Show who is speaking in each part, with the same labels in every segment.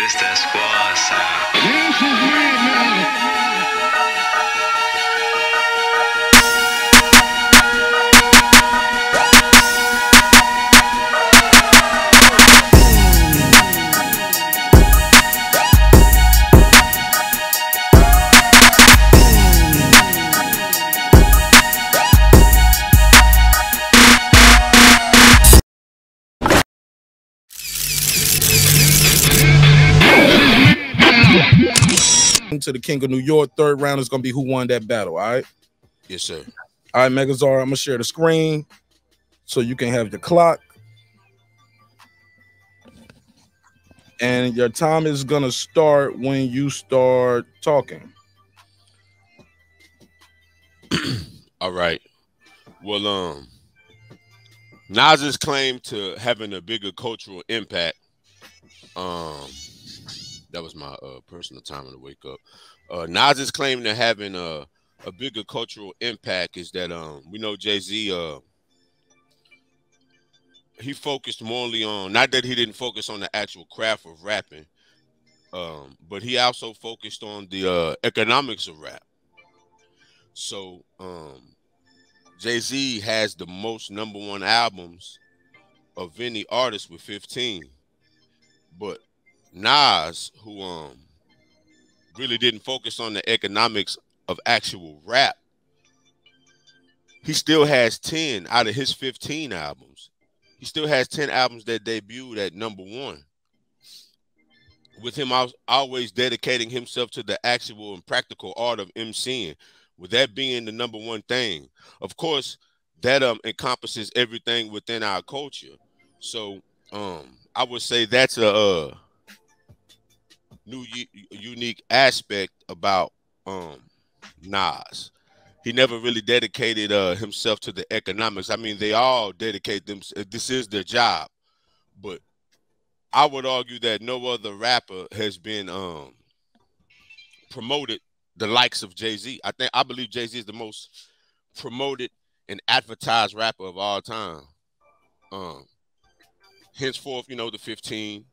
Speaker 1: This that squad sound.
Speaker 2: This is mad now.
Speaker 3: To the King of New York. Third round is gonna be who won that battle. All right.
Speaker 4: Yes, sir.
Speaker 3: All right, Megazar. I'm gonna share the screen so you can have your clock, and your time is gonna start when you start talking.
Speaker 4: All right. Well, Nas's claim to having a bigger cultural impact. That was my personal time to wake up. Nas's claim to having a bigger cultural impact is that we know Jay-Z he focused morely on, not that he didn't focus on the actual craft of rapping, but he also focused on the economics of rap. So Jay-Z has the most #1 albums of any artist with 15, but Nas, who really didn't focus on the economics of actual rap, he still has 10 out of his 15 albums. He still has 10 albums that debuted at #1, with him always dedicating himself to the actual and practical art of MCing, with that being the #1 thing. Of course, that encompasses everything within our culture. So I would say that's a unique aspect about Nas. He never really dedicated himself to the economics. I mean, they all dedicate them. This is their job, but I would argue that no other rapper has been promoted the likes of Jay-Z. I believe Jay-Z is the most promoted and advertised rapper of all time. Henceforth, you know, the 15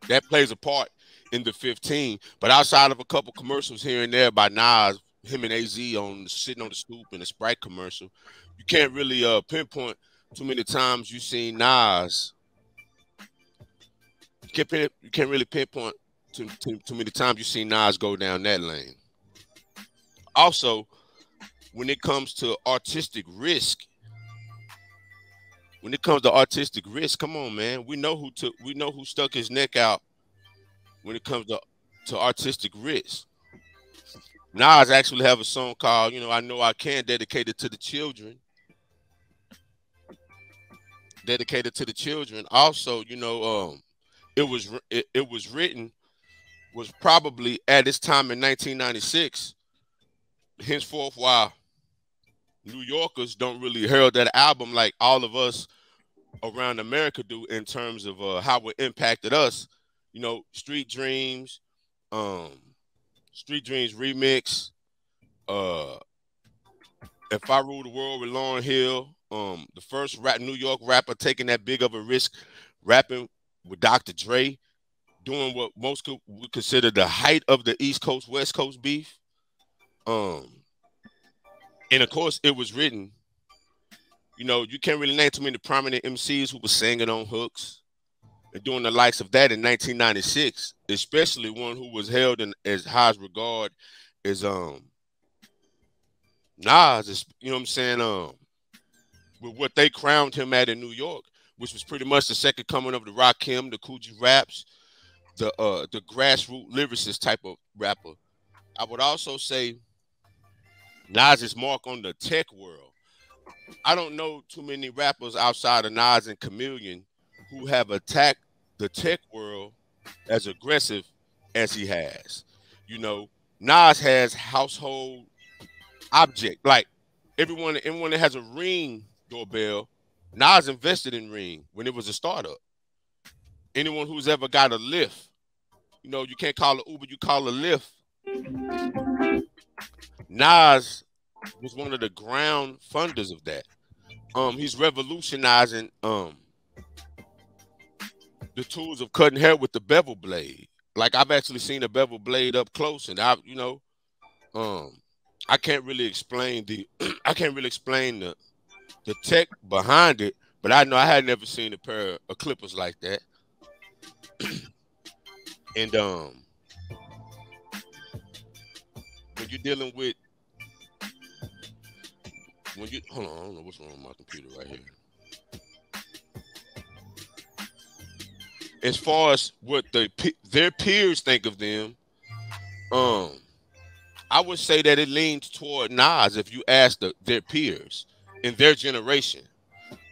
Speaker 4: that plays a part in the 15, but outside of a couple commercials here and there by Nas, him and AZ on sitting on the stoop in a Sprite commercial, you can't really pinpoint too many times you've seen Nas. You can't really pinpoint too many times you've seen Nas go down that lane. Also, when it comes to artistic risk, come on, man. We know who stuck his neck out when it comes to artistic risk. Nas actually have a song called, I Know I Can, dedicated to the children. Also, it was written, was probably at its time in 1996. Henceforth, while New Yorkers don't really herald that album like all of us around America do in terms of how it impacted us, Street Dreams remix, If I Rule the World with Lauryn Hill, the first New York rapper taking that big of a risk, rapping with Dr. Dre, doing what most would consider the height of the East Coast West Coast beef. And of course, it was written. You can't really name too many prominent MCs who were singing on hooks and doing the likes of that in 1996, especially one who was held in as high regard as Nas. You know what I'm saying? With what they crowned him at in New York, which was pretty much the second coming of the Rakim, the Coogee Raps, the grassroots lyricist type of rapper. I would also say Nas's mark on the tech world. I don't know too many rappers outside of Nas and Chameleon who have attacked the tech world as aggressive as he has. Nas has household object, like everyone that has a Ring doorbell. Nas invested in Ring when it was a startup. Anyone who's ever got a Lyft, you can't call it Uber, you call it Lyft. Nas was one of the ground funders of that. He's revolutionizing the tools of cutting hair with the bevel blade. like I've actually seen a bevel blade up close, and I can't really explain the I can't really explain the tech behind it, but I know I had never seen a pair of clippers like that. And when you're dealing with hold on, I don't know what's wrong with my computer right here. As far as what their peers think of them, I would say that it leans toward Nas if you ask their peers in their generation.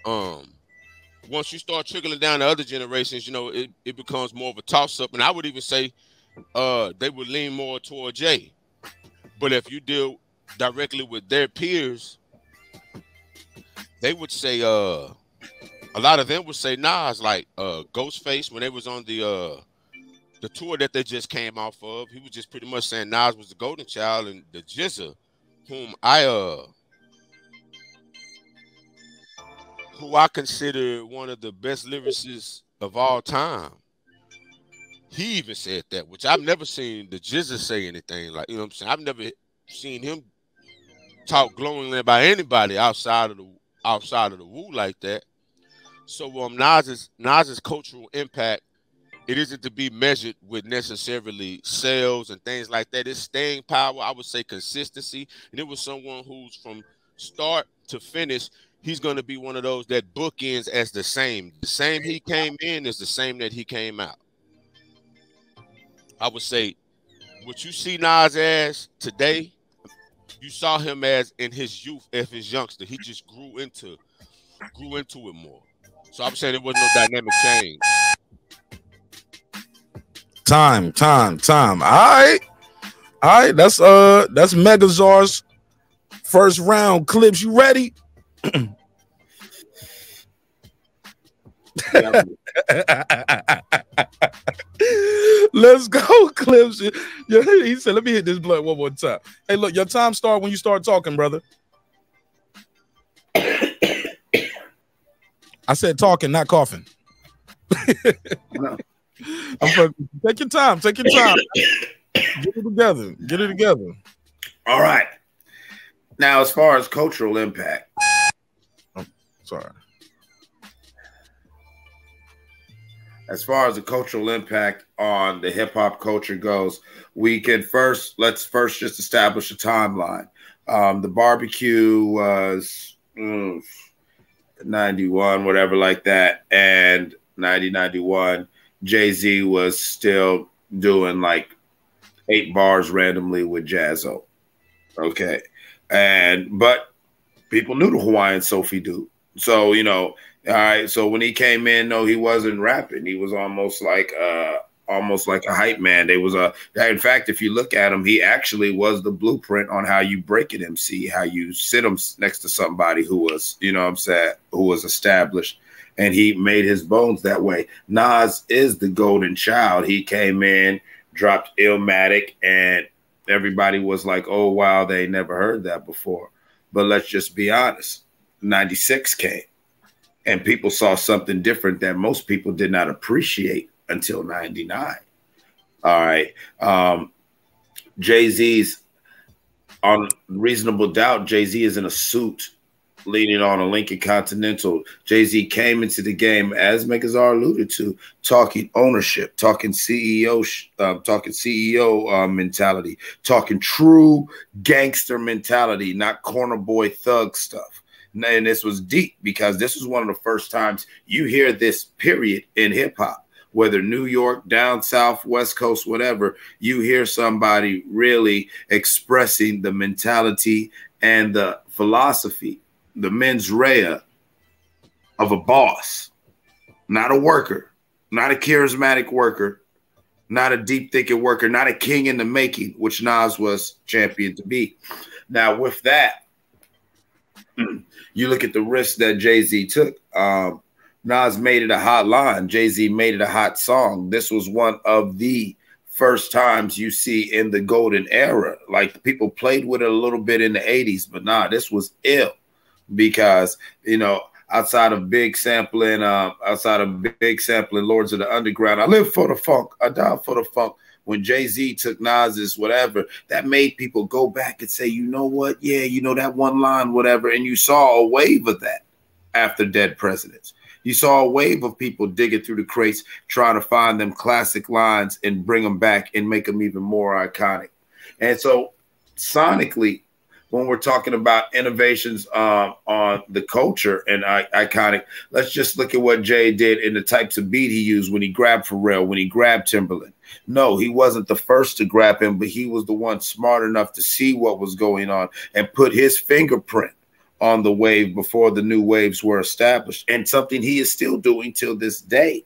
Speaker 4: Once you start trickling down to other generations, it becomes more of a toss-up. And I would even say they would lean more toward Jay. But if you deal directly with their peers, they would say a lot of them would say Nas, like Ghostface when they was on the tour that they just came off of. He was just pretty much saying Nas was the golden child, and the JZA, who I consider one of the best lyricists of all time. He even said that, which I've never seen the JZA say anything like, what I'm saying? I've never seen him talk glowingly about anybody outside of the Wu like that. So Nas's cultural impact, it isn't to be measured with necessarily sales and things like that. It's staying power. I would say consistency. And it was someone who's from start to finish, he's going to be one of those that bookends as the same. The same he came in is the same that he came out. I would say what you see Nas as today, you saw him as in his youth, as his youngster. He just grew into it more. So I'm saying it wasn't no dynamic change.
Speaker 3: Time. All right. That's Megazar's first round clips. You ready? Let's go, clips. He said, "Let me hit this blunt one more time." Hey, look, your time start when you start talking, brother. I said talking, not coughing. Take your time. Get it together.
Speaker 2: All right. Now, as far as cultural impact.
Speaker 3: Sorry.
Speaker 2: As far as the cultural impact on the hip hop culture goes, let's first just establish a timeline. The barbecue was 91, whatever like that, and 91, Jay-Z was still doing like 8 bars randomly with Jazzo. Okay. But people knew the Hawaiian Sophie dude. So, all right. So when he came in, no, he wasn't rapping. He was almost like a hype man. In fact, if you look at him, he actually was the blueprint on how you break an MC, how you sit him next to somebody who was, who was established, and he made his bones that way. Nas is the golden child. He came in, dropped Illmatic, and everybody was like, oh, wow, they never heard that before. But let's just be honest. 96 came, and people saw something different that most people did not appreciate until 99. All right. Jay-Z's on Reasonable Doubt. Jay-Z is in a suit leaning on a Lincoln Continental. Jay-Z came into the game, as Megazar alluded to, talking ownership, talking CEO mentality, talking true gangster mentality, not corner boy thug stuff. And this was deep because this was one of the first times you hear this period in hip hop, whether New York, down south, West Coast, whatever, you hear somebody really expressing the mentality and the philosophy, the mens rea of a boss, not a worker, not a charismatic worker, not a deep thinking worker, not a king in the making, which Nas was championed to be. Now, with that, you look at the risk that Jay-Z took. Nas made it a hot line. Jay-Z made it a hot song. This was one of the first times you see in the golden era. Like, people played with it a little bit in the 80s, but nah, this was ill because, outside of big sampling, Lords of the Underground. I live for the funk, I die for the funk. When Jay-Z took Nas's whatever, that made people go back and say, you know what? Yeah, you know, that one line, whatever. And you saw a wave of that after Dead Presidents. You saw a wave of people digging through the crates, trying to find them classic lines and bring them back and make them even more iconic. And so sonically, when we're talking about innovations on the culture and iconic, let's just look at what Jay did and the types of beat he used when he grabbed Pharrell, when he grabbed Timberland. No, he wasn't the first to grab him, but he was the one smart enough to see what was going on and put his fingerprint on the wave before the new waves were established, and something he is still doing till this day.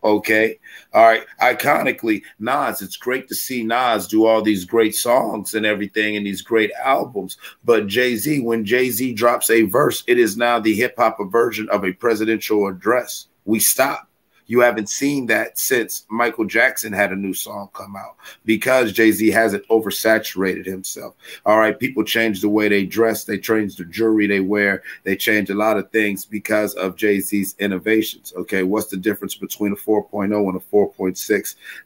Speaker 2: Okay. All right. Iconically, Nas, it's great to see Nas do all these great songs and everything and these great albums. But Jay-Z, when Jay-Z drops a verse, it is now the hip hop version of a presidential address. We stop. You haven't seen that since Michael Jackson had a new song come out because Jay-Z hasn't oversaturated himself. All right, people change the way they dress. They change the jewelry they wear. They change a lot of things because of Jay-Z's innovations. Okay, what's the difference between a 4.0 and a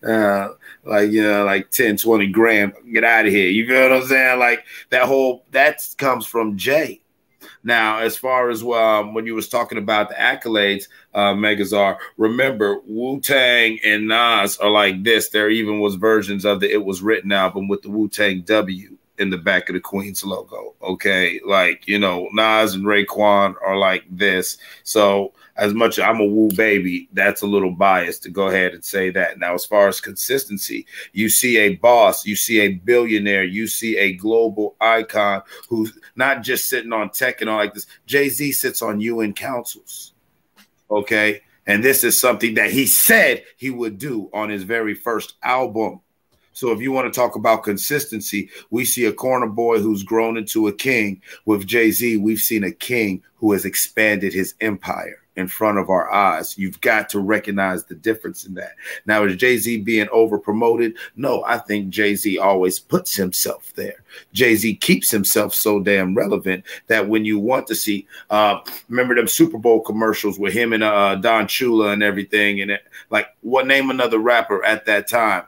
Speaker 2: 4.6? Like 10, 20 grand. Get out of here. You feel what I'm saying? Like that comes from Jay. Now, as far as when you was talking about the accolades, Megazar, remember Wu-Tang and Nas are like this. There even was versions of the It Was Written album with the Wu-Tang W in the back of the Queen's logo. Okay, like, you know, Nas and Raekwon are like this. So as much as I'm a Wu baby, that's a little biased to go ahead and say that. Now, as far as consistency, you see a boss, you see a billionaire, you see a global icon who's not just sitting on tech and all like this. Jay-Z sits on UN councils. Okay. And this is something that he said he would do on his very first album. So if you want to talk about consistency, we see a corner boy who's grown into a king. With Jay-Z, we've seen a king who has expanded his empire in front of our eyes. You've got to recognize the difference in that. Now, is Jay-Z being over promoted? No, I think Jay-Z always puts himself there. Jay-Z keeps himself so damn relevant that when you want to see, remember them Super Bowl commercials with him and Don Chula and everything, and what name another rapper at that time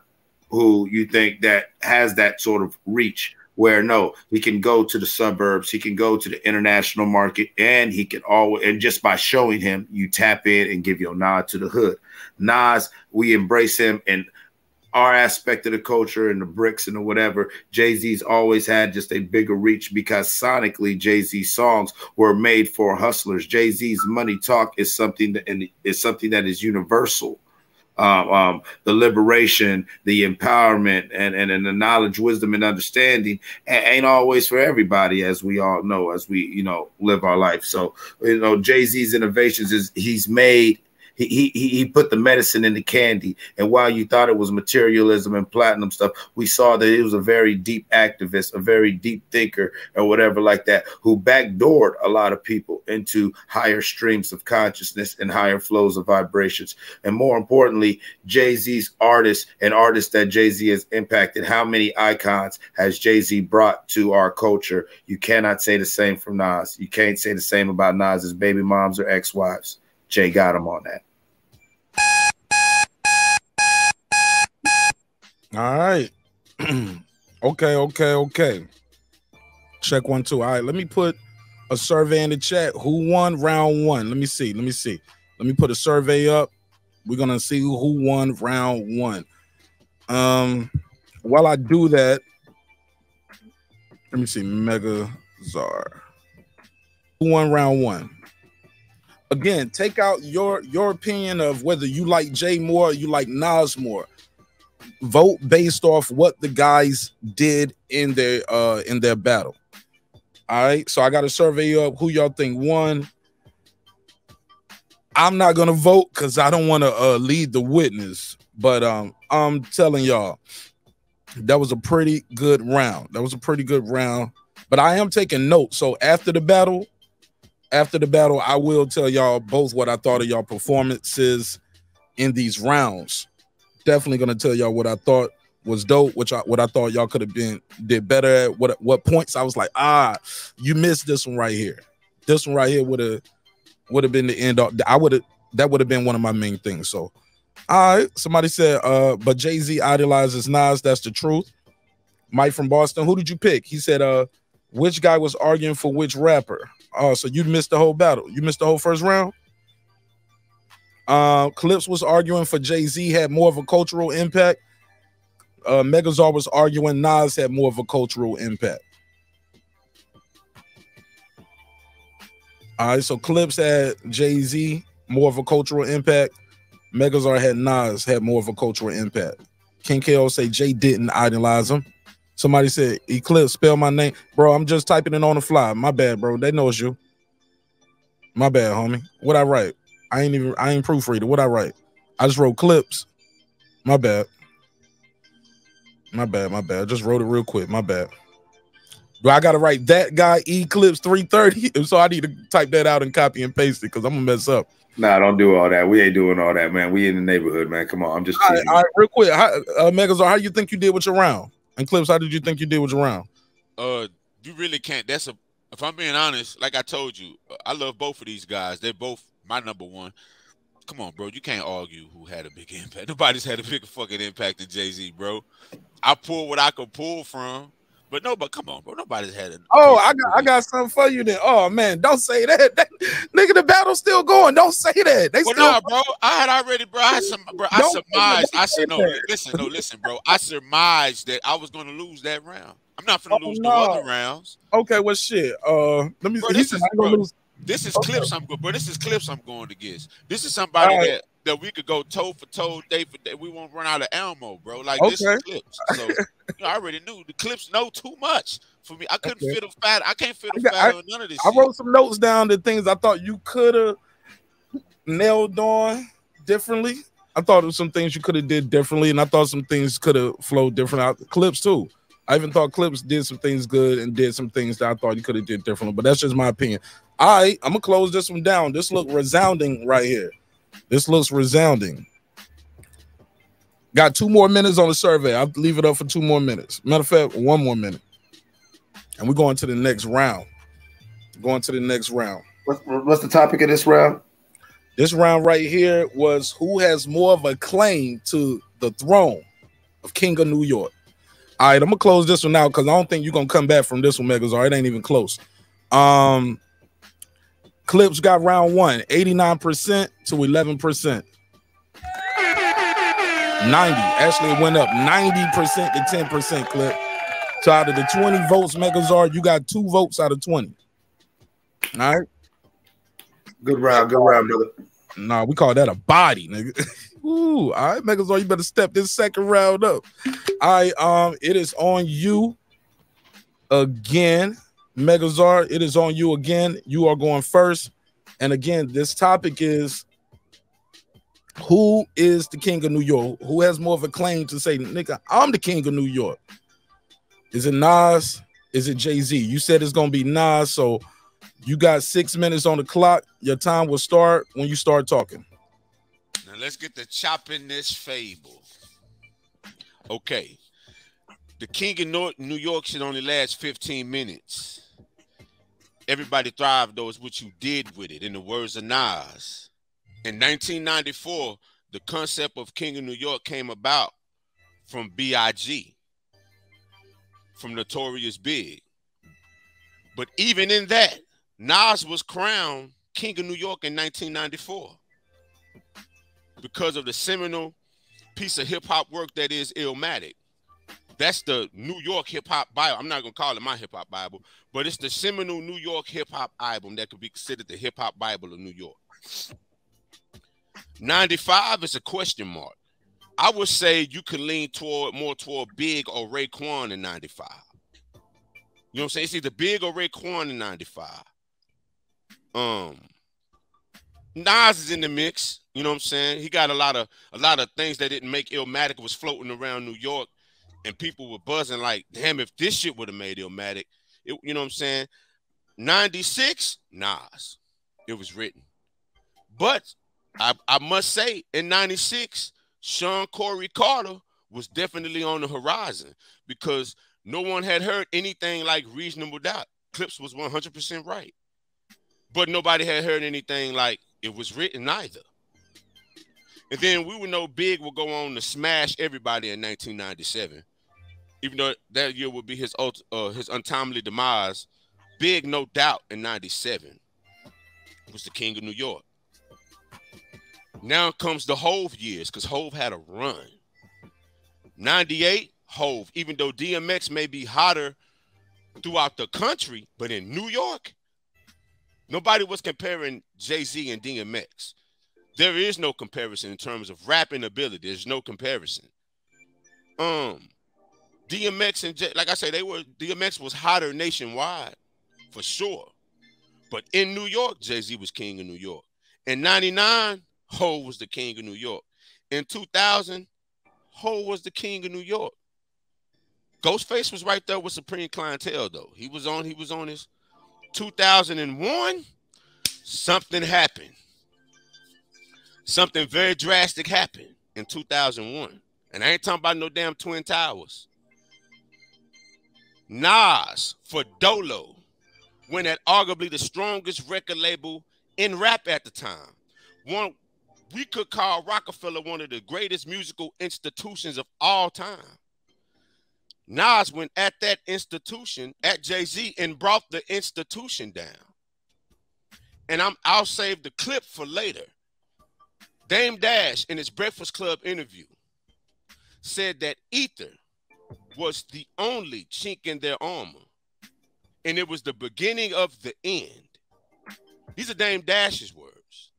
Speaker 2: who you think that has that sort of reach where no, he can go to the suburbs, he can go to the international market, and he can always, and just by showing him, you tap in and give your nod to the hood. Nas, we embrace him in our aspect of the culture and the bricks and the whatever. Jay-Z's always had just a bigger reach because sonically Jay-Z's songs were made for hustlers. Jay-Z's money talk is something that is universal. The liberation, the empowerment, and the knowledge, wisdom, and understanding ain't always for everybody, as we all know, as we live our life. So Jay-Z's innovations is he put the medicine in the candy, and while you thought it was materialism and platinum stuff, we saw that he was a very deep activist, a very deep thinker, or whatever like that, who backdoored a lot of people into higher streams of consciousness and higher flows of vibrations. And more importantly, Jay-Z's artists and artists that Jay-Z has impacted, how many icons has Jay-Z brought to our culture? You cannot say the same from Nas. You can't say the same about Nas's baby moms or ex-wives. Jay got him on that.
Speaker 3: All right. Okay. Check 1, 2. All right, let me put a survey in the chat. Who won round one? Let me see. Let me put a survey up. We're gonna see who won round one. While I do that, let me see. Mega Czar. Who won round one? Again, take out your opinion of whether you like Jay more or you like Nas more. Vote based off what the guys did in their battle. All right, so I got a survey up. Who y'all think won? I'm not gonna vote because I don't want to lead the witness, but I'm telling y'all that was a pretty good round. But I am taking notes. So after the battle, I will tell y'all both what I thought of y'all performances in these rounds. Definitely gonna tell y'all what I thought was dope, what I thought y'all could have did better at. What points I was like, you missed this one right here. This one right here would have would have been the end. That would have been one of my main things. So, all right. Somebody said, but Jay-Z idolizes Nas. That's the truth. Mike from Boston. Who did you pick? He said, which guy was arguing for which rapper? Oh, so you missed the whole battle. You missed the whole first round. Clips was arguing for Jay-Z had more of a cultural impact. Megazord was arguing Nas had more of a cultural impact. All right, so Clips had Jay-Z more of a cultural impact. Megazord had Nas had more of a cultural impact. King KO say Jay didn't idolize him. Somebody said Eclipse, spell my name. Bro, I'm just typing it on the fly. My bad, bro. They know it's you. My bad, homie. What I write? I ain't proofreader. What I write? I just wrote Clips. My bad. My bad. I just wrote it real quick. My bad. Do I gotta write that guy Eclipse 330? So I need to type that out and copy and paste it because I'm gonna mess up.
Speaker 2: Nah, don't do all that. We ain't doing all that, man. We in the neighborhood, man. Come on. I'm just
Speaker 3: all right, real quick. Megazord, how you think you did with your round? And Clips, how did you think you did with your round?
Speaker 4: You really can't. If I'm being honest, like I told you, I love both of these guys. They're both my number one. Come on, bro. You can't argue who had a big impact. Nobody's had a bigger fucking impact than Jay-Z, bro. I pull what I could pull from. But come on, bro. Nobody's had it.
Speaker 3: Oh, I got something for you then. Oh man, don't say that. Nigga, the battle's still going. Don't say that.
Speaker 4: Nah, bro. I had already, bro. I surmised. I said no. Listen, bro. I surmised that I was gonna lose that round. I'm not gonna lose no other rounds.
Speaker 3: Okay, well shit. Let me.
Speaker 4: Bro, this is Clips. This is Clips I'm going against. This is somebody that we could go toe for toe, day for day. We won't run out of ammo, bro. Like this is Clips. So I already knew the Clips know too much for me. I couldn't fit a fat. I can't fit a fat on none of this.
Speaker 3: I wrote some notes down, the things I thought you could have nailed on differently. I thought there was some things you could have did differently, and I thought some things could have flowed different out. Clips too. I even thought Clips did some things good and did some things that I thought he could have did differently. But that's just my opinion. All right, I'm gonna close this one down. This look resounding right here. This looks resounding. Got 2 more minutes on the survey. I'll leave it up for 2 more minutes. Matter of fact, 1 more minute. And we're going to the next round. What's
Speaker 2: the topic of this round?
Speaker 3: This round right here was who has more of a claim to the throne of King of New York. All right, I'm going to close this one out because I don't think you're going to come back from this one, Megazord. It ain't even close. Clips got round 1, 89% to 11%. 90. Actually, it went up 90% to 10%, Clip. So out of the 20 votes, Megazord, you got 2 votes out of 20. All right.
Speaker 2: Good round, brother.
Speaker 3: Nah, we call that a body, nigga. Ooh, all right, Megazord, you better step this second round up. All right, it is on you again. Megazord, it is on you again. You are going first. And again, this topic is who is the king of New York? Who has more of a claim to say, nigga, I'm the king of New York? Is it Nas? Is it Jay-Z? You said it's going to be Nas, so you got 6 minutes on the clock. Your time will start when you start talking.
Speaker 4: Now let's get to chopping this fable. Okay. The king of New York should only last 15 minutes. Everybody thrived, though, is what you did with it, in the words of Nas. In 1994, the concept of King of New York came about from B.I.G., from Notorious Big. But even in that, Nas was crowned King of New York in 1994 because of the seminal piece of hip-hop work that is Illmatic. That's the New York hip-hop Bible. I'm not going to call it my hip-hop Bible, but it's the seminal New York hip-hop album that could be considered the hip-hop Bible of New York. 95 is a question mark. I would say you could lean more toward Big or Raekwon in 95. You know what I'm saying? It's either Big or Raekwon in 95. Nas is in the mix. You know what I'm saying? He got a lot of things that didn't make Illmatic was floating around New York, and people were buzzing like, damn, if this shit would have made Illmatic, you know what I'm saying? 96, Nas. It was written. But I must say, in 96, Sean Corey Carter was definitely on the horizon because no one had heard anything like Reasonable Doubt. Clips was 100% right. but nobody had heard anything like it was written either. And then we would know Big would go on to smash everybody in 1997. Even though that year would be his untimely demise, Big, no doubt, in 97 was the king of New York. Now comes the Hove years, because Hove had a run. 98, Hove, even though DMX may be hotter throughout the country, but in New York, nobody was comparing Jay-Z and DMX. There is no comparison in terms of rapping ability. There's no comparison. DMX and like I say, DMX was hotter nationwide for sure. But in New York, Jay-Z was king of New York. In 99, Ho was the king of New York. In 2000, Ho was the king of New York. Ghostface was right there with Supreme Clientele, though. He was on his 2001, something happened. Something very drastic happened in 2001. And I ain't talking about no damn Twin Towers. Nas for Dolo went at arguably the strongest record label in rap at the time. One we could call Rockefeller one of the greatest musical institutions of all time. Nas went at that institution, at Jay-Z, and brought the institution down. And I'll save the clip for later. Dame Dash, in his Breakfast Club interview, said that Ether was the only chink in their armor, and it was the beginning of the end. These are Dame Dash's words.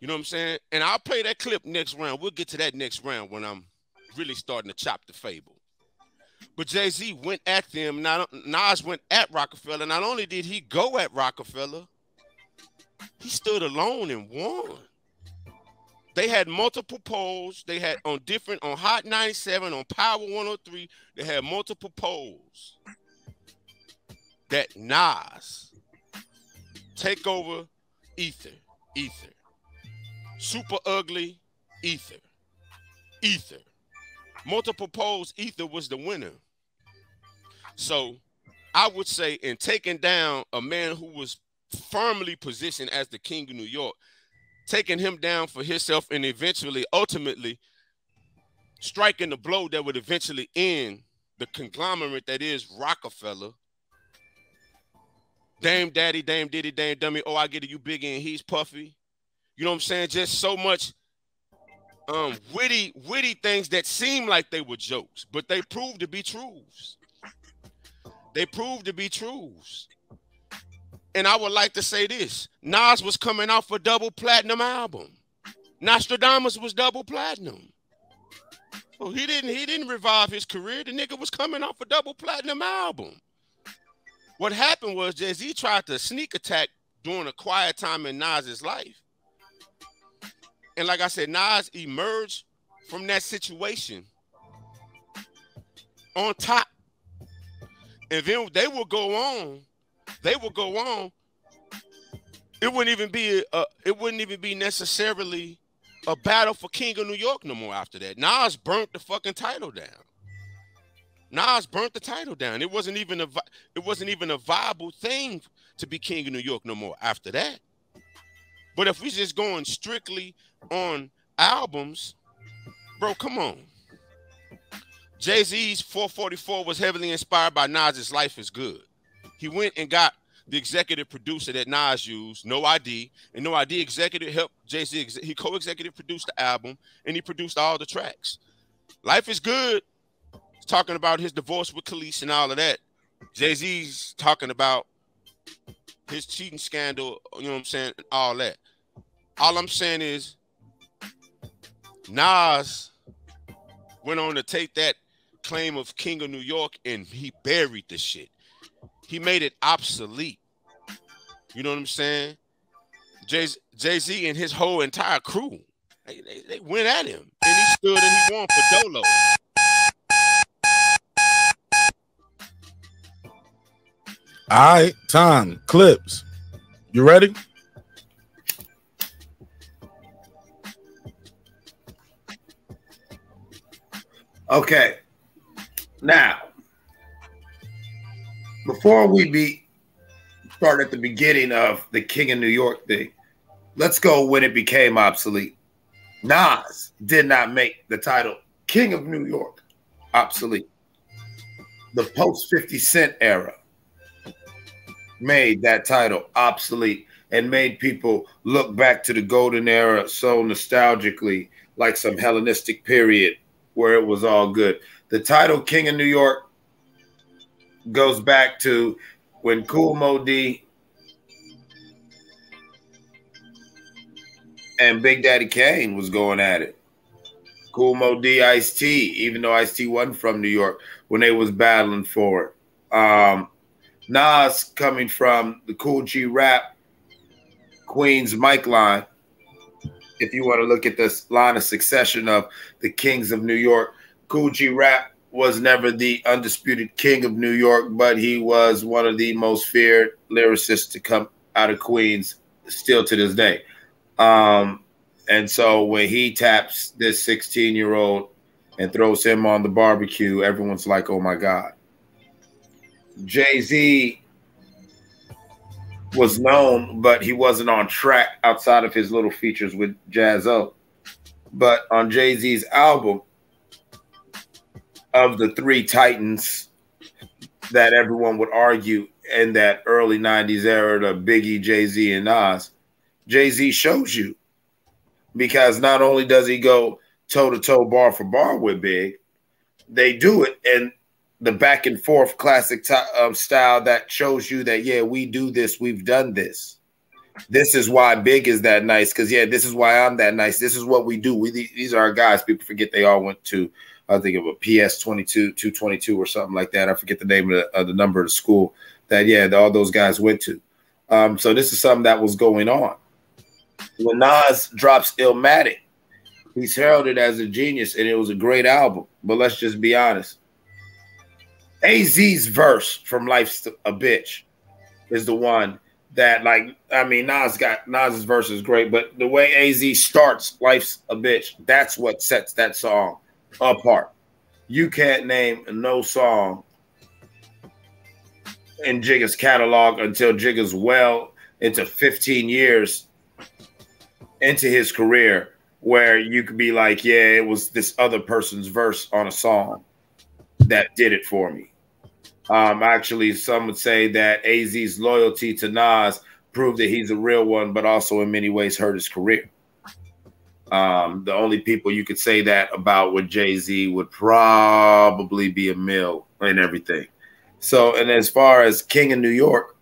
Speaker 4: You know what I'm saying? And I'll play that clip next round. We'll get to that next round when I'm really starting to chop the fable. But Jay-Z went at them. Nas went at Rockefeller. Not only did he go at Rockefeller, he stood alone and won. They had multiple polls. They had on Hot 97, on Power 103, they had multiple polls that Nas take over Ether. Super Ugly, Ether. Multiple polls, Ether was the winner. So I would say in taking down a man who was firmly positioned as the king of New York, taking him down for himself and ultimately striking the blow that would eventually end the conglomerate that is Rockefeller. Dame Daddy, Dame Diddy, Dame Dummy, oh, I get it, you Biggie and he's Puffy. You know what I'm saying? Just so much witty things that seem like they were jokes, but they proved to be truths. And I would like to say this. Nas was coming off a double platinum album. Nostradamus was double platinum. Oh, he didn't revive his career. The nigga was coming off a double platinum album. What happened was Jay-Z tried to sneak attack during a quiet time in Nas's life. And like I said, Nas emerged from that situation on top. And then they will go on. It wouldn't even be necessarily a battle for King of New York no more after that. Nas burnt the fucking title down. It wasn't even a viable thing to be King of New York no more after that. But if we just going strictly on albums, bro, come on. Jay-Z's 444 was heavily inspired by Nas's Life is Good. He went and got the executive producer that Nas used, No ID, and No ID executive helped Jay-Z. He co-executive produced the album, and he produced all the tracks. Life is Good. He's talking about his divorce with Khalees and all of that. Jay-Z's talking about his cheating scandal, you know what I'm saying, all that. All I'm saying is Nas went on to take that claim of King of New York and he buried the shit. He made it obsolete. You know what I'm saying? Jay-Z and his whole entire crew, they went at him. And he stood and he won for Dolo.
Speaker 3: All right, time, clips. You ready?
Speaker 2: Okay. Now, before we start at the beginning of the King of New York thing. Let's go when it became obsolete. Nas did not make the title King of New York obsolete. The post 50 Cent era made that title obsolete and made people look back to the golden era so nostalgically, like some Hellenistic period where it was all good. The title King of New York goes back to when Kool Moe Dee and Big Daddy Kane was going at it. Kool Moe Dee, Ice-T, even though Ice-T wasn't from New York, when they was battling for it. Nas coming from the Cool G Rap, Queens Mike line. If you want to look at this line of succession of the kings of New York, Cool G Rap was never the undisputed king of New York, but he was one of the most feared lyricists to come out of Queens still to this day. And so when he taps this 16-year-old and throws him on the barbecue, everyone's like, oh my God. Jay-Z was known, but he wasn't on track outside of his little features with Jaz-O. But on Jay-Z's album, of the three titans that everyone would argue in that early 90s era, the Biggie, Jay-Z, and Nas, Jay-Z shows you. Because not only does he go toe-to-toe, bar for bar with Big, they do it in the back and forth classic style that shows you that, yeah, we do this, we've done this. This is why Big is that nice, because, yeah, this is why I'm that nice. This is what we do. These are our guys. People forget they all went to, I think, of a PS 22, 222 or something like that. I forget the name of the number of the school that, yeah, all those guys went to. So this is something that was going on. When Nas drops Illmatic, he's heralded as a genius, and it was a great album. But let's just be honest. AZ's verse from Life's a Bitch is the one that, like, I mean, Nas's verse is great, but the way AZ starts Life's a Bitch, that's what sets that song apart. You can't name no song in Jigga's catalog until Jigga's well into 15 years into his career where you could be like, yeah, it was this other person's verse on a song that did it for me. Actually, some would say that AZ's loyalty to Nas proved that he's a real one, but also in many ways hurt his career. The only people you could say that about with Jay-Z would probably be a Mill and everything. So, and as far as King of New York,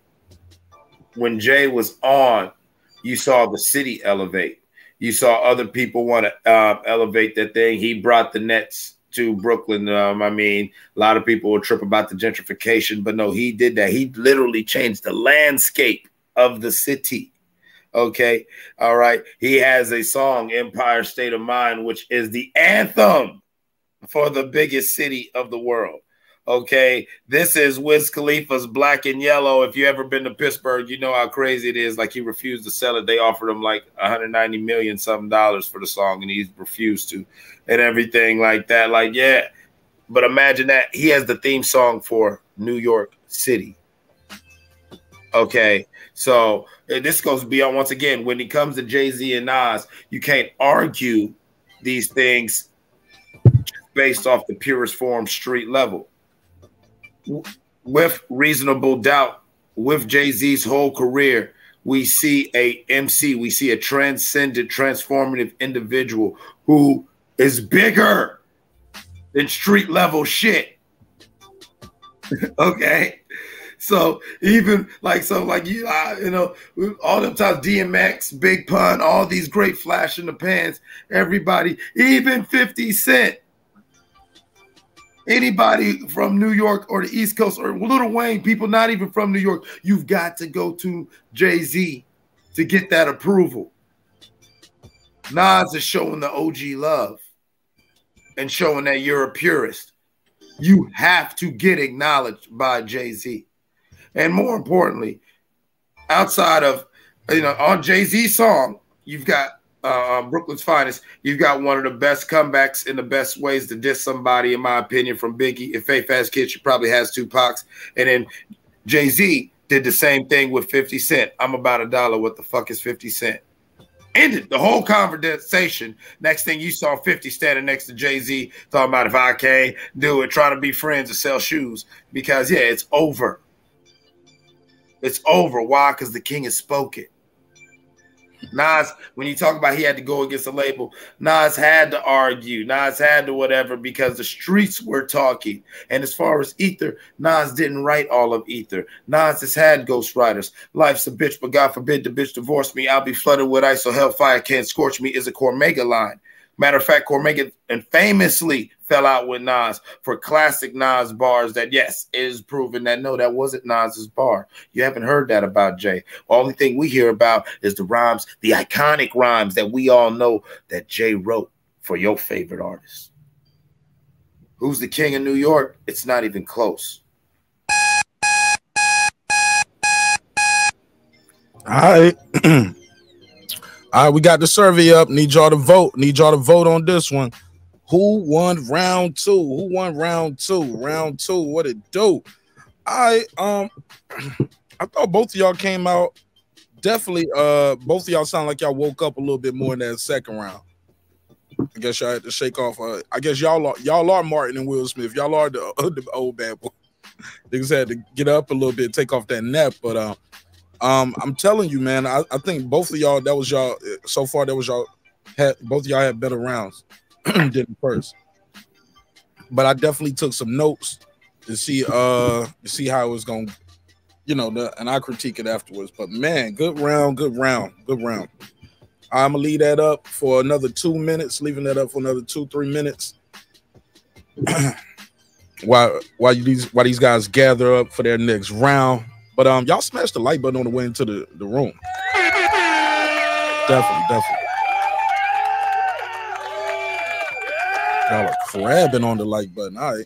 Speaker 2: when Jay was on, you saw the city elevate. You saw other people want to elevate that thing. He brought the Nets to Brooklyn. I mean, a lot of people will trip about the gentrification, but no, he did that. He literally changed the landscape of the city. Okay. All right. He has a song, Empire State of Mind, which is the anthem for the biggest city of the world. Okay. This is Wiz Khalifa's Black and Yellow. If you ever been to Pittsburgh, you know how crazy it is. Like, he refused to sell it. They offered him like $190 million something for the song, and he refused to, and everything like that. Like, yeah. But imagine that he has the theme song for New York City. Okay. So this goes beyond, once again, when it comes to Jay-Z and Nas, you can't argue these things based off the purest form street level. With Reasonable Doubt, with Jay-Z's whole career, we see a MC, we see a transcendent, transformative individual who is bigger than street level shit. Okay. So even like, you know, all them times, DMX, Big Pun, all these great flash in the pans, everybody, even 50 Cent, anybody from New York or the East Coast or Lil Wayne, people not even from New York, you've got to go to Jay-Z to get that approval. Nas is showing the OG love and showing that you're a purist. You have to get acknowledged by Jay-Z. And more importantly, outside of, you know, on Jay-Z's song, you've got Brooklyn's Finest. You've got one of the best comebacks in the best ways to diss somebody, in my opinion, from Biggie. If Faith Fast Kid, she probably has Tupac's. And then Jay-Z Did the same thing with 50 Cent. I'm about $1. What the fuck is 50 Cent? Ended the whole conversation. Next thing you saw 50 standing next to Jay-Z talking about if I can't do it, trying to be friends and sell shoes. Because, yeah, it's over. It's over. Why? Because the king has spoken. Nas, when you talk about he had to go against the label, Nas had to argue. Nas had to whatever because the streets were talking. And as far as Ether, Nas didn't write all of Ether. Nas has had ghostwriters. Life's a bitch, but God forbid the bitch divorce me. I'll be flooded with ice so hellfire can't scorch me is a Cormega line. Matter of fact, Cormega famously fell out with Nas for classic Nas bars that, yes, it is proven that, no, that wasn't Nas's bar. You haven't heard that about Jay. Only thing we hear about is the rhymes, the iconic rhymes that we all know that Jay wrote for your favorite artist. Who's the king of New York? It's not even close.
Speaker 3: All right. All right, we got the survey up. Need y'all to vote. Need y'all to vote on this one. Who won round two? Who won round two? Round two. What it do? I thought both of y'all came out. Definitely, both of y'all sound like y'all woke up a little bit more in that second round. I guess y'all had to shake off. I guess y'all are Martin and Will Smith. Y'all are the old bad boy. Niggas had to get up a little bit, take off that nap, but I'm telling you, man, I think both of y'all, that was y'all so far, that was y'all both of y'all had better rounds than the first. But I definitely took some notes to see how it was going, you know, and I critique it afterwards. But man, good round. I'm gonna leave that up for another 2 minutes, leaving that up for another 2-3 minutes. while these guys gather up for their next round. But y'all smash the like button on the way into the room. Definitely. Y'all are crabbing on the like button. All right.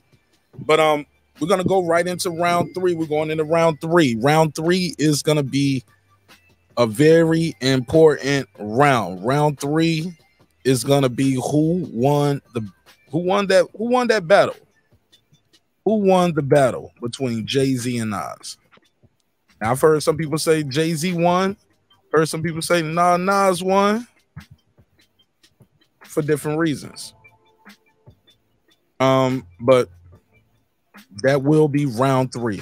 Speaker 3: But we're gonna go right into round 3. We're going into round 3. Round 3 is gonna be a very important round. Round 3 is gonna be who won that battle. Who won the battle between Jay-Z and Nas? Now, I've heard some people say Jay-Z won. Heard some people say Nas won for different reasons. But that will be round 3.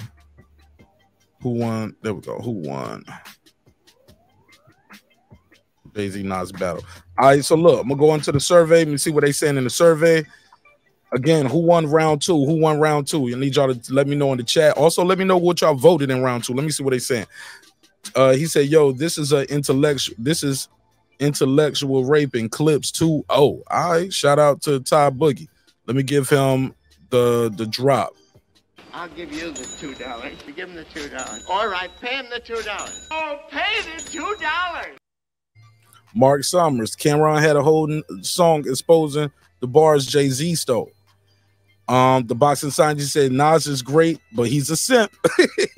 Speaker 3: Who won? There we go. Who won? Jay-Z Nas battle. All right, so look, I'm gonna go into the survey and see what they saying in the survey. Again, who won round 2? Who won round 2? I need y'all to let me know in the chat. Also, let me know what y'all voted in round 2. Let me see what they saying. He said, "Yo, this is intellectual rape in clips 2-0." All right, shout out to Ty Boogie. Let me give him the drop.
Speaker 5: I'll give you the $2. You give him the $2. All right, pay him the $2. Oh, pay the $2.
Speaker 2: Mark Summers. Cameron had a whole song exposing the bars Jay-Z stole. The boxing scientist said Nas is great, but he's a simp.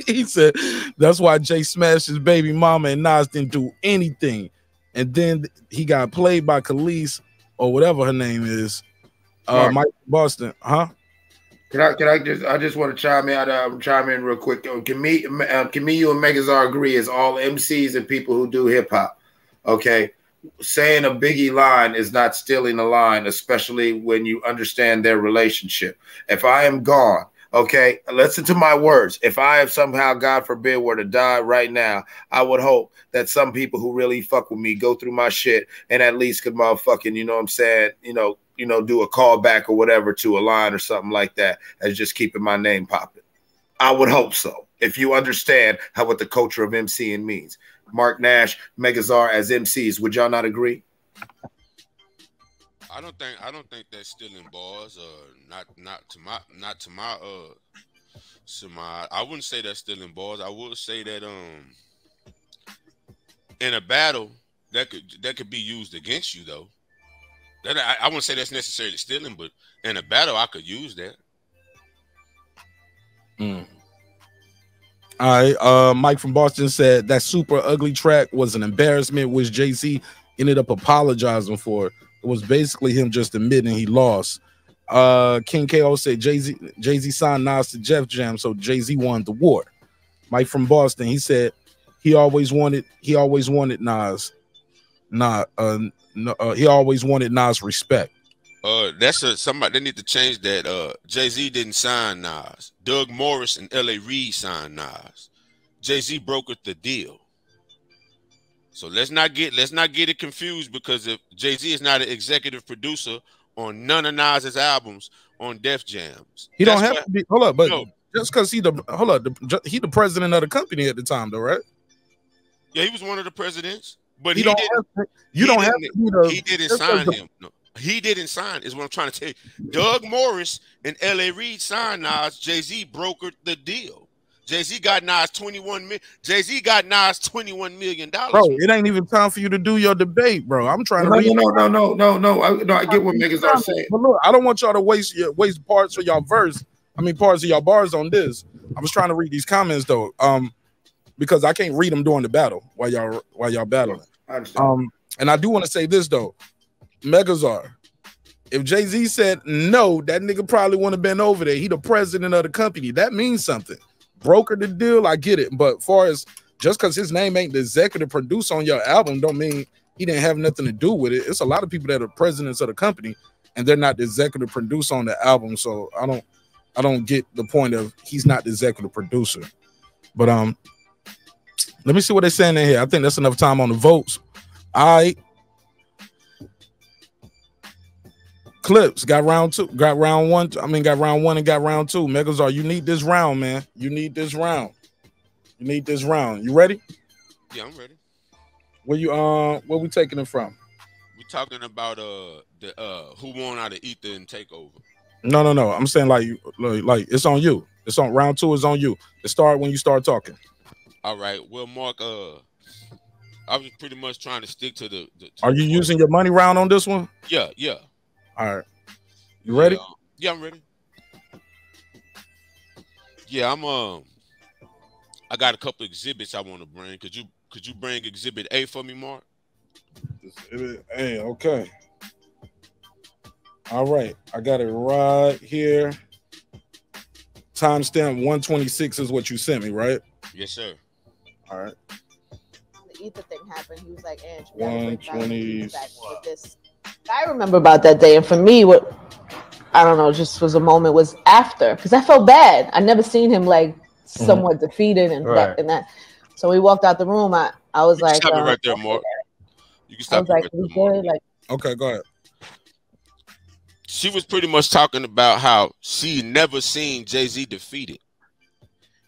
Speaker 2: He said that's why Jay smashed his baby mama and Nas didn't do anything. And then he got played by Khalees or whatever her name is. Mike Boston, huh?
Speaker 3: Can I just want to chime in real quick. Can me you and Megazar agree as all MCs and people who do hip hop? Okay. Saying a Biggie line is not stealing a line, especially when you understand their relationship. If I am gone, okay, listen to my words. If I have somehow, God forbid, were to die right now, I would hope that some people who really fuck with me go through my shit and at least could motherfucking, you know what I'm saying, you know, do a callback or whatever to a line or something like that as just keeping my name popping. I would hope so. If you understand what the culture of MCing means. Marq Nash, Megazar as MCs, would y'all not agree?
Speaker 4: I don't think that's stealing bars. Not to my I wouldn't say that's stealing bars. I would say that in a battle that could be used against you though. That I wouldn't say that's necessarily stealing, but in a battle I could use that.
Speaker 2: All right, Mike from Boston said that super ugly track was an embarrassment, which Jay-Z ended up apologizing for. It was basically him just admitting he lost. King KO said Jay-Z signed Nas to Def Jam, so Jay-Z won the war.
Speaker 3: Mike from Boston. He said he always wanted Nas. He always wanted Nas respect.
Speaker 4: That's somebody they need to change that. Jay-Z didn't sign Nas. Doug Morris and L.A. Reid signed Nas. Jay-Z brokered the deal. So let's not get it confused, because if Jay-Z is not an executive producer on none of Nas's albums on Def Jams,
Speaker 3: he don't have to be. Hold up, but just because he the president of the company at the time, though, right?
Speaker 4: Yeah, he was one of the presidents, but
Speaker 3: he didn't
Speaker 4: sign him. No, he didn't sign. Is what I'm trying to tell you. Doug Morris and L.A. Reid signed Nas. Jay-Z brokered the deal. Jay-Z got Nas $21 million.
Speaker 3: Bro, it ain't even time for you to do your debate, bro. I'm trying to read.
Speaker 2: No. I get what niggas are saying.
Speaker 3: But look, I don't want y'all to waste parts of y'all verse. I mean, parts of y'all bars on this. I was trying to read these comments though, because I can't read them during the battle while y'all battling. And I do want to say this though, Megazar. If Jay-Z said no, that nigga probably wouldn't have been over there. He the president of the company. That means something. Broker the deal, I get it. But far as just because his name ain't the executive producer on your album, don't mean he didn't have nothing to do with it. It's a lot of people that are presidents of the company and they're not the executive producer on the album. So I don't get the point of he's not the executive producer. But let me see what they're saying in here. I think that's enough time on the votes. All right. Clips got round two, got round one. I mean, got round one and got round two. Megazar, you need this round, man. You need this round. You need this round. You ready?
Speaker 4: Yeah, I'm ready.
Speaker 3: Where we taking it from?
Speaker 4: We're talking about who won out of Ether and Takeover.
Speaker 3: No. I'm saying like it's on you. It's on round two. Is on you. It start when you start talking.
Speaker 4: All right. Well, Mark, I was pretty much trying to stick to the
Speaker 3: Are you using your money round on this one?
Speaker 4: Yeah.
Speaker 3: All right. You ready?
Speaker 4: Yeah, I'm ready. Yeah, I got a couple exhibits I want to bring. Could you bring exhibit A for me, Mark?
Speaker 3: Exhibit A, okay. All right. I got it right here. Timestamp 126 is what you sent me, right?
Speaker 4: Yes, sir.
Speaker 3: All right.
Speaker 6: The Ether thing happened. He was like, Andrew,
Speaker 3: 120.
Speaker 6: I remember about that day, and for me, what I don't know, just was a moment was after, because I felt bad. I never seen him like somewhat defeated and that. So we walked out the room. I was like,
Speaker 4: stop it right there, Mark. You can stop it right there, Mark.
Speaker 6: Like,
Speaker 3: okay, go ahead.
Speaker 4: She was pretty much talking about how she never seen Jay-Z defeated,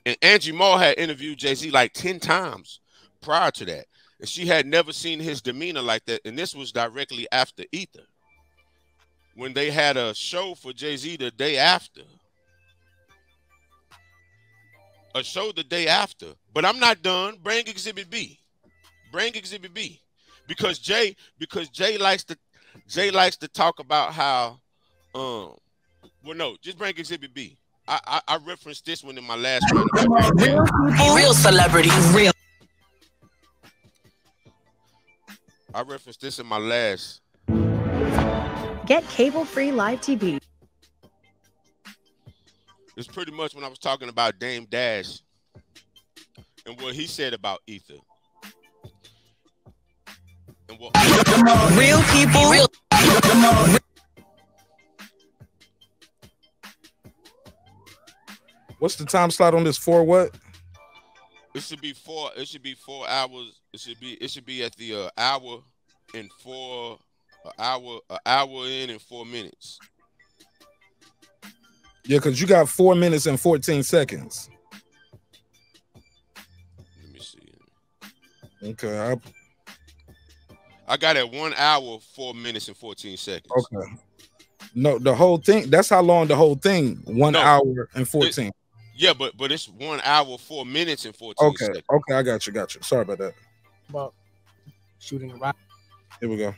Speaker 4: and Angie Moore had interviewed Jay-Z like 10 times prior to that. And she had never seen his demeanor like that. And this was directly after Ether, when they had a show for Jay-Z the day after. A show the day after. But I'm not done. Bring exhibit B. Bring exhibit B. Because Jay likes to talk about how well, no, just bring exhibit B. I referenced this one in my last round.
Speaker 7: Real celebrity, real.
Speaker 4: I referenced this in my last.
Speaker 8: Get cable-free live TV.
Speaker 4: It's pretty much when I was talking about Dame Dash and what he said about Ether. And what
Speaker 7: real people. Real.
Speaker 3: What's the time slot on this for what?
Speaker 4: It should be 4 hours. It should be at the hour in 4 minutes.
Speaker 3: Yeah, because you got 4 minutes and 14 seconds.
Speaker 4: Let me see.
Speaker 3: Okay.
Speaker 4: I got it 1 hour, 4 minutes and 14 seconds.
Speaker 3: Okay. No, the whole thing. That's how long the whole thing. 1 hour and 14.
Speaker 4: Yeah, but it's 1 hour, 4 minutes and 14 seconds.
Speaker 3: Okay, I got you. Sorry about that.
Speaker 9: About shooting a rock.
Speaker 3: Here we go.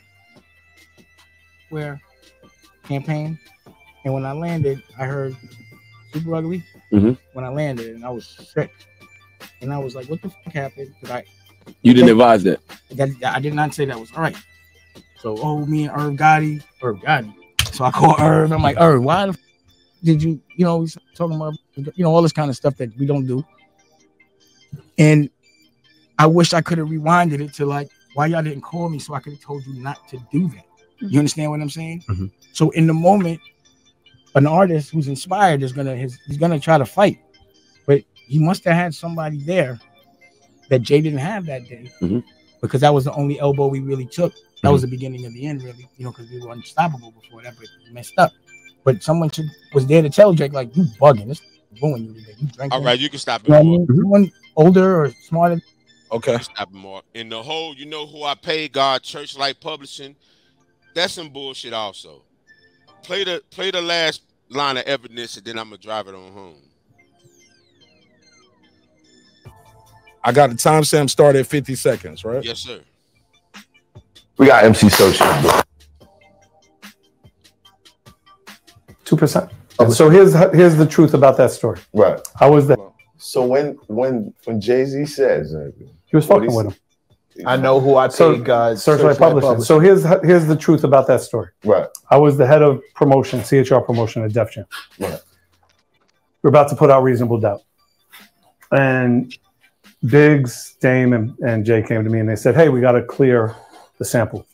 Speaker 9: Where campaign, and when I landed, I heard Super Ugly. When I landed, and I was sick, and I was like, "What the fuck happened?" Because
Speaker 10: you didn't advise that.
Speaker 9: I did not say that was all right. So, me and Irv Gotti. So I called Irv. I'm like, Irv, why the did you, he's talking about, all this kind of stuff that we don't do. And I wish I could have rewinded it to like, why y'all didn't call me so I could have told you not to do that. You understand what I'm saying?
Speaker 10: Mm-hmm.
Speaker 9: So in the moment, an artist who's inspired is he's gonna try to fight, but he must have had somebody there that Jay didn't have that day, because that was the only elbow we really took. That was the beginning of the end, really, you know, because we were unstoppable before that, but we messed up. But someone was there to tell Jake, like, you bugging, this ruined you today. You drinking.
Speaker 4: All right, you can stop it.
Speaker 9: You know what I mean? Someone older or smarter.
Speaker 3: Okay.
Speaker 4: Stop it, Mark. In the whole, you know who I paid, God, Church Light Publishing. That's some bullshit also. Play the last line of evidence and then I'm gonna drive it on home.
Speaker 3: I got the timestamp start at 50 seconds, right?
Speaker 4: Yes, sir.
Speaker 10: We got MC Social.
Speaker 11: 2%. So here's the truth about that story.
Speaker 10: Right.
Speaker 11: I was there.
Speaker 10: So when Jay-Z says
Speaker 11: he was fucking with him.
Speaker 10: I know who I paid, God.
Speaker 11: Searchlight Publishing. So here's the truth about that story.
Speaker 10: Right.
Speaker 11: I was the head of promotion, CHR promotion at Def Jam.
Speaker 10: Right.
Speaker 11: We're about to put out Reasonable Doubt. And Biggs, Dame, and Jay came to me and they said, hey, we got to clear the sample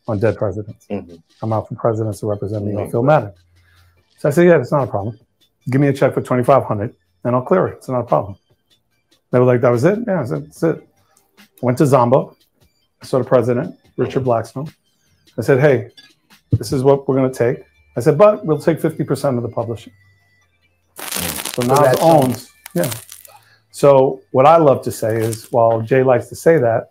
Speaker 11: on Dead Presidents. I'm out for presidents to represent me on Phil Madden. So I said, yeah, it's not a problem. Give me a check for $2,500 and I'll clear it. It's not a problem. They were like, that was it? Yeah, I said, that's it. Went to Zomba. I saw the president, Richard Blackstone. I said, hey, this is what we're going to take. I said, but we'll take 50% of the publishing. So Nas owns, yeah. So what I love to say is, while Jay likes to say that,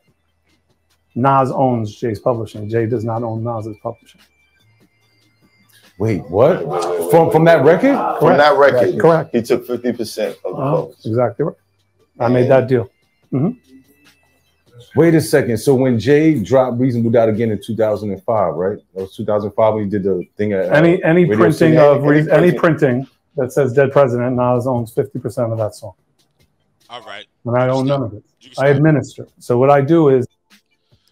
Speaker 11: Nas owns Jay's publishing. Jay does not own Nas's publishing.
Speaker 10: Wait, what? From that record?
Speaker 11: Correct.
Speaker 10: From that record,
Speaker 11: correct.
Speaker 10: He took 50% of the publishing.
Speaker 11: Exactly right. I made that deal.
Speaker 10: Wait a second. So when Jay dropped Reasonable Doubt again in 2005, right? That was 2005 when he did the thing at
Speaker 11: any printing printing that says Dead President, Nas owns 50% of that song.
Speaker 4: All right.
Speaker 11: And I own none of it. I administer. So what I do is,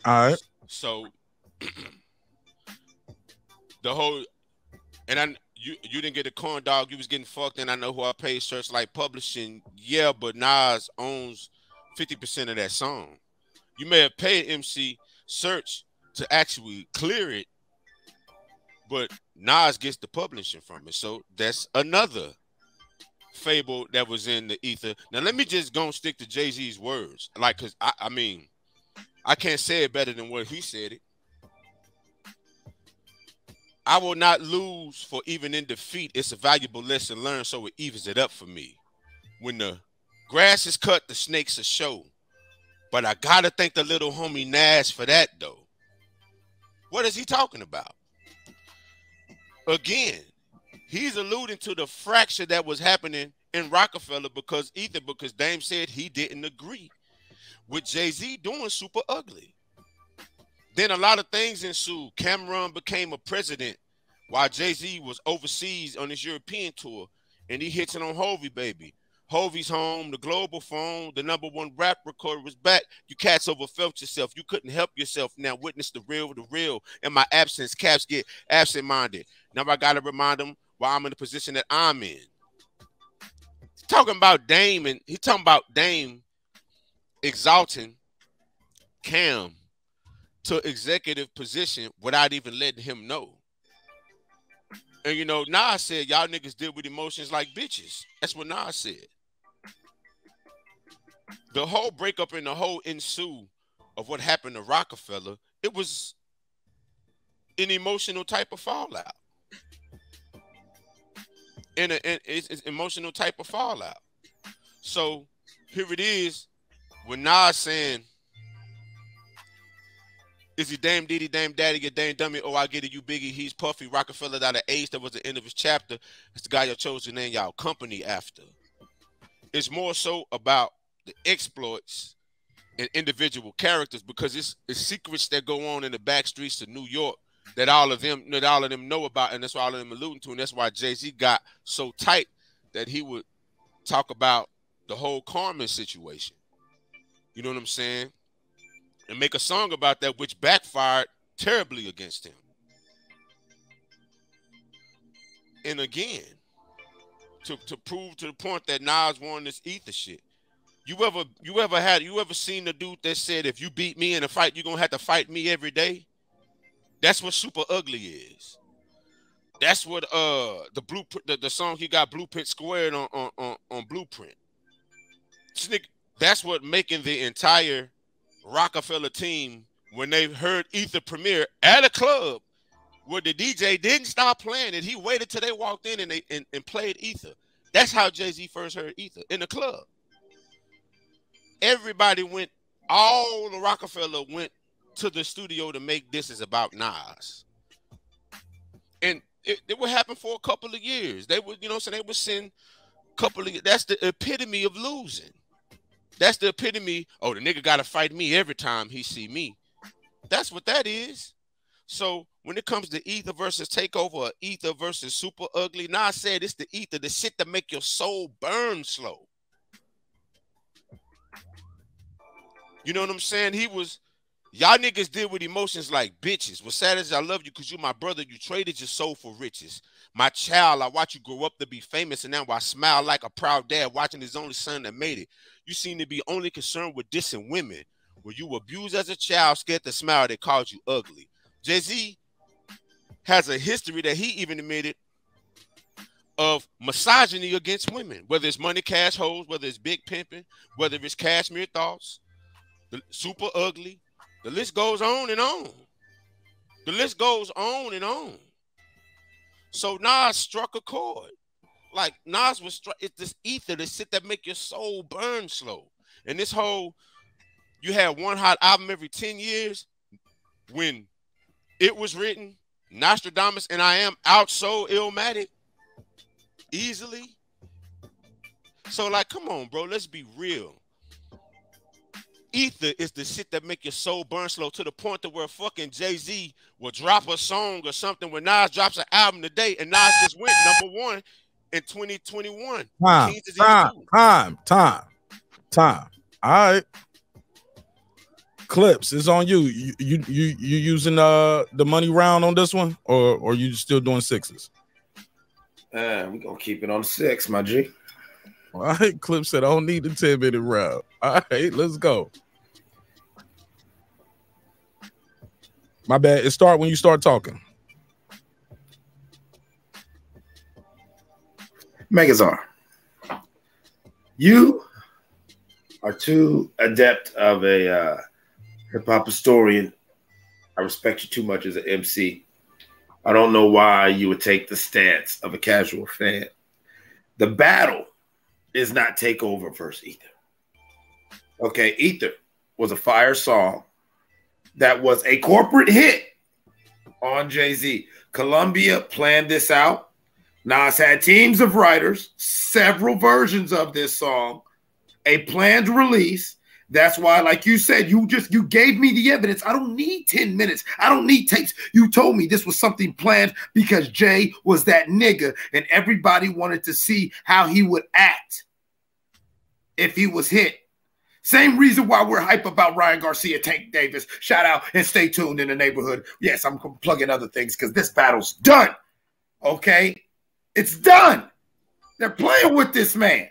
Speaker 3: all right.
Speaker 4: So the whole, and you didn't get a corn dog. You was getting fucked, and I know who I paid. Searchlight Publishing. Yeah, but Nas owns 50% of that song. You may have paid MC Search to actually clear it, but Nas gets the publishing from it. So that's another fable that was in the ether. Now let me just go and stick to Jay-Z's words, like, cause I mean, I can't say it better than what he said it. I will not lose, for even in defeat, it's a valuable lesson learned, so it evens it up for me. When the grass is cut, the snakes are show. But I gotta thank the little homie Nash for that, though. What is he talking about? Again, he's alluding to the fracture that was happening in Rockefeller because Dame said he didn't agree with Jay-Z doing Super Ugly. Then a lot of things ensued. Cameron became a president while Jay-Z was overseas on his European tour, and he hits it on Hovey, baby. Hovey's home, the global phone, the #1 rap recorder was back. You cats overfelt yourself. You couldn't help yourself. Now witness the real. In my absence, caps get absent-minded. Now I got to remind them why I'm in the position that I'm in. He's talking about Dame, and he's talking about Dame exalting Cam to executive position without even letting him know. And you know, Nas said, y'all niggas deal with emotions like bitches. That's what Nas said. The whole breakup and the whole ensue of what happened to Rockefeller, it was an emotional type of fallout. It's emotional type of fallout. So here it is, when Nas saying, is he damn diddy, damn daddy, you damn dummy? Oh, I get it, you biggie. He's Puffy. Rockefeller out of Ace. That was the end of his chapter. It's the guy y'all chose to name y'all company after. It's more so about the exploits and individual characters, because it's secrets that go on in the back streets of New York that all of them know about, and that's why all of them alluding to, and that's why Jay-Z got so tight that he would talk about the whole Carmen situation. You know what I'm saying? And make a song about that, which backfired terribly against him. And again, to prove to the point that Nas won this ether shit, You ever seen the dude that said, if you beat me in a fight, you're gonna have to fight me every day? That's what Super Ugly is. That's what the blueprint, the song he got Blueprint squared on Blueprint. That's what making the entire Rockefeller team, when they heard Ether premiere at a club where the DJ didn't stop playing it, he waited till they walked in and played Ether. That's how Jay-Z first heard Ether, in the club. Everybody went, all the Rockefeller went to the studio to make This Is About Nas. And it would happen for a couple of years. They would, you know what I'm saying, they would send a couple of, that's the epitome of losing. That's the epitome, oh, the nigga gotta fight me every time he see me. That's what that is. So when it comes to Ether versus Takeover, or Ether versus Super Ugly, Nas said it's the Ether, the shit that make your soul burn slow. You know what I'm saying? Y'all niggas deal with emotions like bitches. What's sad is I love you because you're my brother. You traded your soul for riches. My child, I watch you grow up to be famous, and now I smile like a proud dad watching his only son that made it. You seem to be only concerned with dissing women. Were you abused as a child, scared to smile, they called you ugly? Jay-Z has a history that he even admitted of misogyny against women, whether it's Money Cash Hoes, whether it's Big Pimpin', whether it's Cashmere Thoughts, the Super Ugly. The list goes on and on. The list goes on and on. So Nas struck a chord. Like Nas was it's this ether, this shit that make your soul burn slow. And this whole, you had one hot album every 10 years. When it was written, Nostradamus and I Am out so Illmatic easily. So like, come on, bro, let's be real. Ether is the shit that make your soul burn slow, to the point to where fucking Jay-Z will drop a song or something when Nas drops an album today, and Nas just went #1 in 2021.
Speaker 3: Time. All right. Clips, it's on you. You using the money round on this one, or you still doing sixes?
Speaker 2: We're gonna keep it on 6, my G.
Speaker 3: All right, Clip said I don't need the 10-minute round. All right, let's go. My bad. It start when you start talking.
Speaker 2: Megazar, you are too adept of a hip-hop historian. I respect you too much as an MC. I don't know why you would take the stance of a casual fan. The battle is not Takeover versus Ether. Okay, Ether was a fire song that was a corporate hit on Jay-Z. Columbia planned this out. Nas had teams of writers, several versions of this song, a planned release. That's why, like you said, you gave me the evidence. I don't need 10 minutes. I don't need tapes. You told me this was something planned because Jay was that nigga and everybody wanted to see how he would act if he was hit. Same reason why we're hype about Ryan Garcia, Tank Davis. Shout out and stay tuned in the neighborhood. Yes, I'm plugging other things because this battle's done. Okay? It's done. They're playing with this man.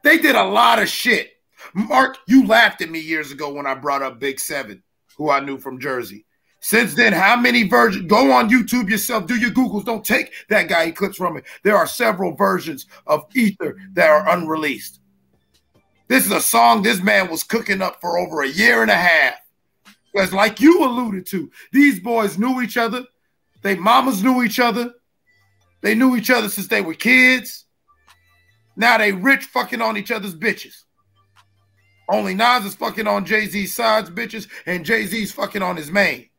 Speaker 2: They did a lot of shit. Mark, you laughed at me years ago when I brought up Big 7, who I knew from Jersey. Since then, how many versions? Go on YouTube yourself. Do your Googles. Don't take that guy clips from it. There are several versions of Ether that are unreleased. This is a song this man was cooking up for over a year and a half. Because like you alluded to, these boys knew each other. They mamas knew each other. They knew each other since they were kids. Now they rich fucking on each other's bitches. Only Nas is fucking on Jay-Z's side's bitches, and Jay-Z's fucking on his main.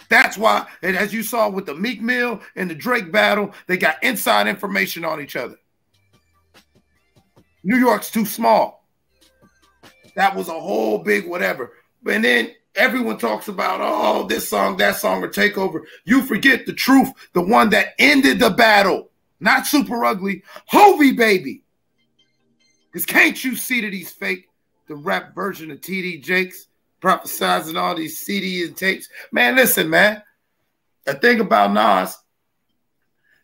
Speaker 2: That's why, and as you saw with the Meek Mill and the Drake battle, they got inside information on each other. New York's too small. That was a whole big whatever. And then everyone talks about, oh, this song, that song, or Takeover. You forget the truth, the one that ended the battle. Not Super Ugly, Hovey Baby. Because can't you see that he's fake? The rap version of TD Jakes, prophesizing all these CDs and tapes. Man, listen, man. The thing about Nas,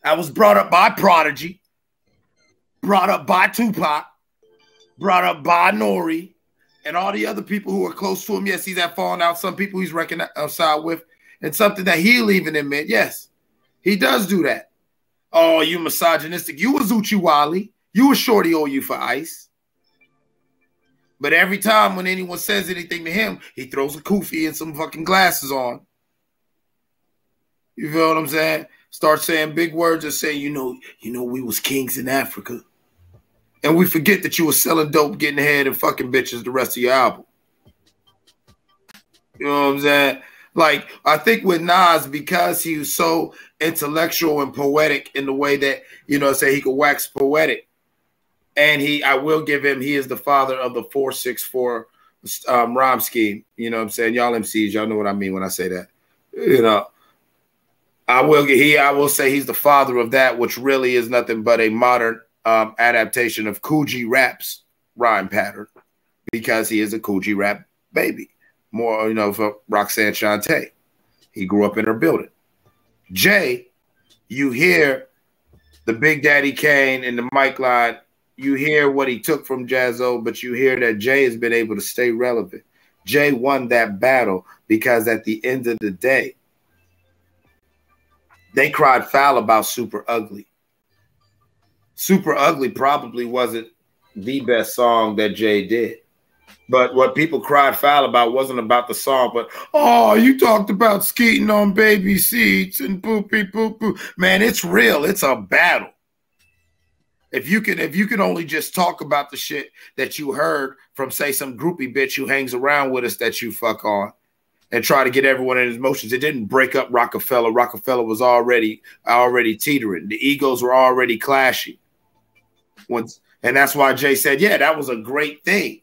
Speaker 2: I was brought up by Prodigy, brought up by Tupac, brought up by Nori and all the other people who are close to him. Yes, he's had fallen out. Some people he's reconciled with, and something that he'll even admit. Yes, he does do that. Oh, you misogynistic. You was Uchi Wally. You was Shorty OU for Ice. But every time when anyone says anything to him, he throws a kufi and some fucking glasses on. You feel what I'm saying? Start saying big words and say, you know, we was kings in Africa. And we forget that you were selling dope, getting ahead, and fucking bitches the rest of your album. You know what I'm saying? Like, I think with Nas, because he was so intellectual and poetic in the way that, you know, say he could wax poetic. And I will give him, he is the father of the 4/6/4 rhyme scheme. You know what I'm saying? Y'all MCs, y'all know what I mean when I say that. You know, I will say he's the father of that, which really is nothing but a modern adaptation of Kool G Rap's rhyme pattern, because he is a Kool G Rap baby. More, you know, for Roxanne Shante. He grew up in her building. Jay, you hear the Big Daddy Kane and the mic line. You hear what he took from Jaz-O, but you hear that Jay has been able to stay relevant. Jay won that battle because at the end of the day, they cried foul about Super Ugly. Super Ugly probably wasn't the best song that Jay did. But what people cried foul about wasn't about the song, but, oh, you talked about skeeting on baby seats and poopy poo-poo. Man, it's real. It's a battle. If you can only just talk about the shit that you heard from, say, some groupie bitch who hangs around with us that you fuck on and try to get everyone in his motions, it didn't break up Rockefeller. Rockefeller was already teetering. The egos were already clashing. And that's why Jay said, yeah, that was a great thing.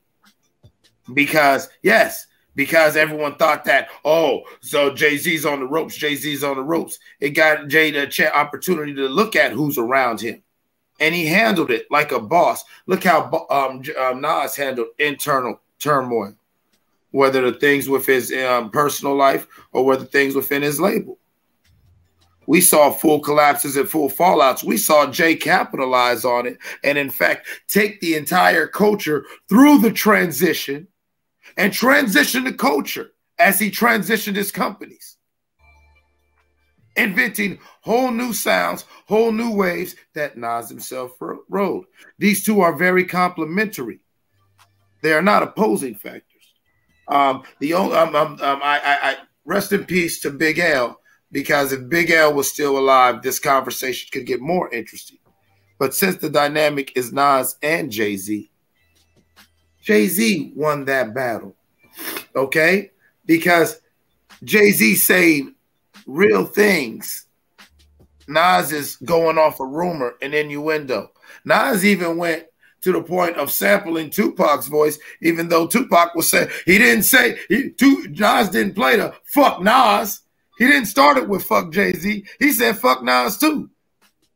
Speaker 2: Because everyone thought that, oh, so Jay-Z's on the ropes, Jay-Z's on the ropes. It got Jay the opportunity to look at who's around him. And he handled it like a boss. Look how Nas handled internal turmoil, whether the things with his personal life or whether things within his label. We saw full collapses and full fallouts. We saw Jay capitalize on it and, in fact, take the entire culture through the transition and transition the culture as he transitioned his companies, inventing whole new sounds, whole new waves that Nas himself rode. These two are very complementary. They are not opposing factors. I rest in peace to Big L, because if Big L was still alive, this conversation could get more interesting. But since the dynamic is Nas and Jay-Z, Jay-Z won that battle, okay? Because Jay-Z saved real things. Nas is going off a rumor and innuendo. Nas even went to the point of sampling Tupac's voice, even though Tupac was saying, Nas didn't play the fuck Nas. He didn't start it with fuck Jay-Z. He said fuck Nas too.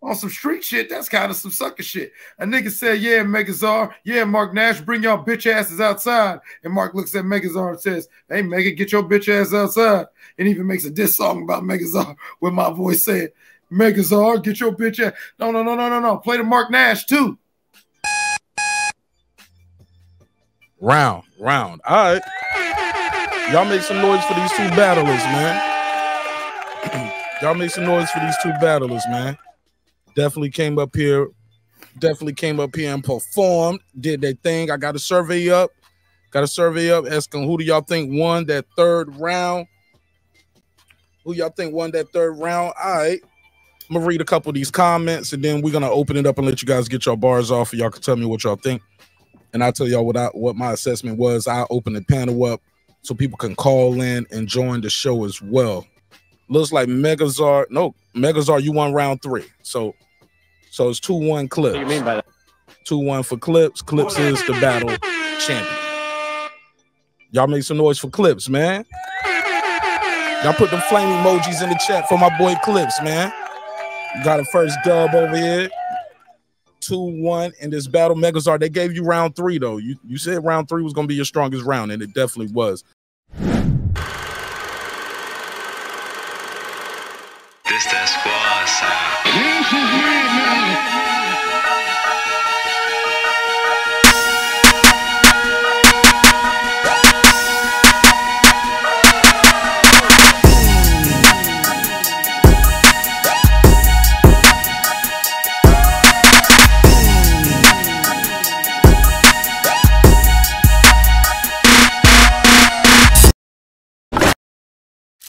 Speaker 2: On some street shit, that's kind of some sucker shit. A nigga said, yeah, Megazar, yeah, Marq Nash, bring y'all bitch asses outside. And Mark looks at Megazar and says, hey, Mega, get your bitch ass outside. And even makes a diss song about Megazar with my voice saying, Megazar, get your bitch ass. No. Play the Marq Nash too.
Speaker 3: Round. All right. Y'all make some noise for these two battlers, man. Y'all make some noise for these two battlers, man. Definitely came up here and performed, did their thing. I got a survey up. Asking who do y'all think won that third round? All right. I'm gonna read a couple of these comments and then we're gonna open it up and let you guys get your bars off and y'all can tell me what y'all think. And I'll tell y'all what my assessment was. I opened the panel up so people can call in and join the show as well. Looks like Megazar, you won round 3. So it's 2-1 Clips.
Speaker 12: What do you mean by that?
Speaker 3: 2-1 for Clips. Clips is the battle champion. Y'all make some noise for Clips, man. Y'all put them flame emojis in the chat for my boy Clips, man. Got a first dub over here. 2-1 in this battle. Megazar, they gave you round 3, though. You said round 3 was going to be your strongest round, and it definitely was.
Speaker 1: This that squad sound.